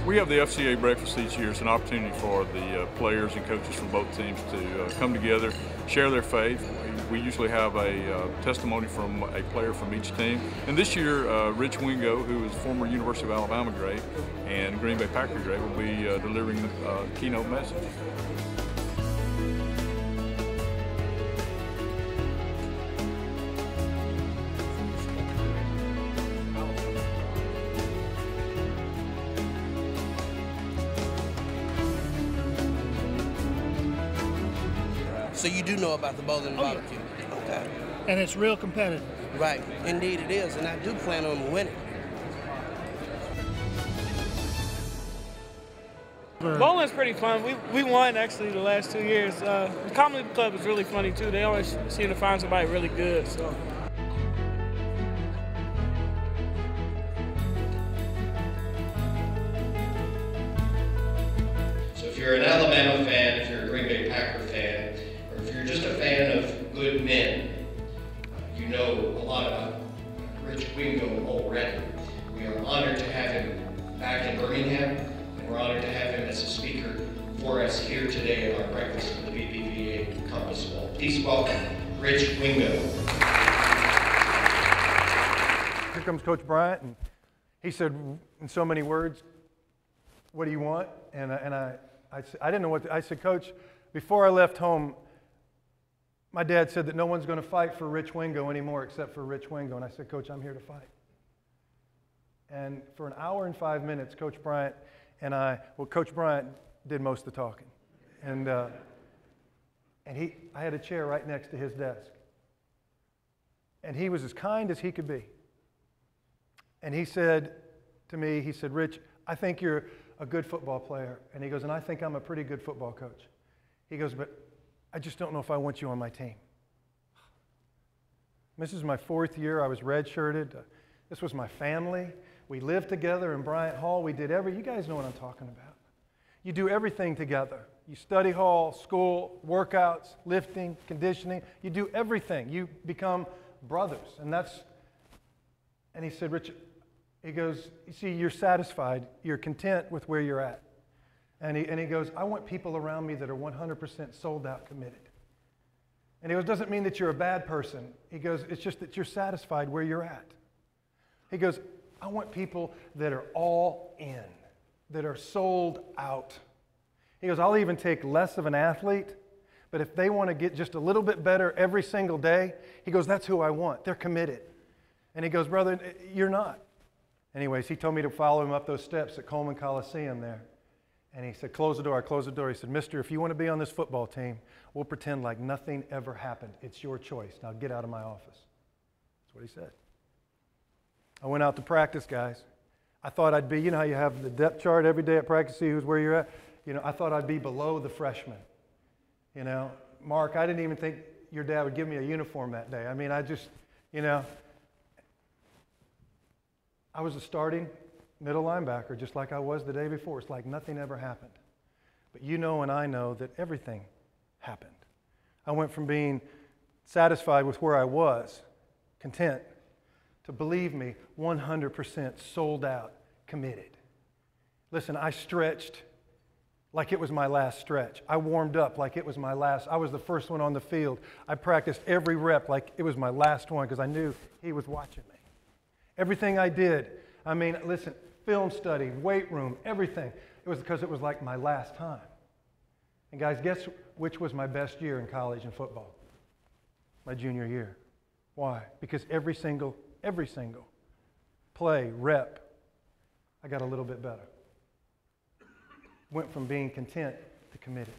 We have the FCA Breakfast each year. It's an opportunity for the players and coaches from both teams to come together, share their faith. We usually have a testimony from a player from each team. And this year, Rich Wingo, who is former University of Alabama grade and Green Bay Packer grade, will be delivering the keynote message. So you do know about the bowling and barbecue? Okay. And it's real competitive. Right. Indeed it is, and I do plan on winning. Bowling's pretty fun. We won actually the last 2 years. The comedy club is really funny too. They always seem to find somebody really good. So. So if you're an Alabama fan, if you're a Green Bay Packer fan, or if you're just a fan of good men, you know a lot about Rich Wingo already. We are honored to have him back in Birmingham, and we're honored to have him as a speaker for us here today at our breakfast at the BBVA Compass Bowl. Please welcome Rich Wingo. Here comes Coach Bryant, and he said in so many words, "What do you want?" And I didn't know what I said, "Coach, before I left home, my dad said that no one's going to fight for Rich Wingo anymore except for Rich Wingo." And I said, "Coach, I'm here to fight." And for an hour and 5 minutes, Coach Bryant and Coach Bryant did most of the talking. And I had a chair right next to his desk. And he was as kind as he could be. And he said to me, he said, "Rich, I think you're a good football player." And he goes, "And I think I'm a pretty good football coach." He goes, "But I just don't know if I want you on my team." This is my 4th year. I was redshirted. This was my family. We lived together in Bryant Hall. We did you guys know what I'm talking about. You do everything together. You study hall, school, workouts, lifting, conditioning. You do everything. You become brothers. And he said, "Rich," he goes, "You see, you're satisfied. You're content with where you're at." And he goes, "I want people around me that are 100% sold out, committed." And he goes, "Doesn't mean that you're a bad person." He goes, "It's just that you're satisfied where you're at." He goes, "I want people that are all in, that are sold out." He goes, "I'll even take less of an athlete, but if they want to get just a little bit better every single day," he goes, "that's who I want. They're committed." And he goes, "Brother, you're not." Anyways, he told me to follow him up those steps at Coleman Coliseum there. And he said, "Close the door." I closed the door. He said, "Mister, if you want to be on this football team, we'll pretend like nothing ever happened. It's your choice. Now get out of my office." That's what he said. I went out to practice, guys. I thought I'd be, you know how you have the depth chart every day at practice, see who's where you're at? You know, I thought I'd be below the freshmen. You know, Mark, I didn't even think your dad would give me a uniform that day. I mean, I just, you know, I was a starting middle linebacker just like I was the day before. It's like nothing ever happened. But you know and I know that everything happened. I went from being satisfied with where I was, content, to, believe me, 100% sold out, committed. Listen, I stretched like it was my last stretch. I warmed up like it was my last. I was the first one on the field. I practiced every rep like it was my last one because I knew he was watching me. Everything I did, I mean, listen, film study, weight room, everything. It was because it was like my last time. And guys, guess which was my best year in college and football? My junior year. Why? Because every single play, rep, I got a little bit better. Went from being content to committed.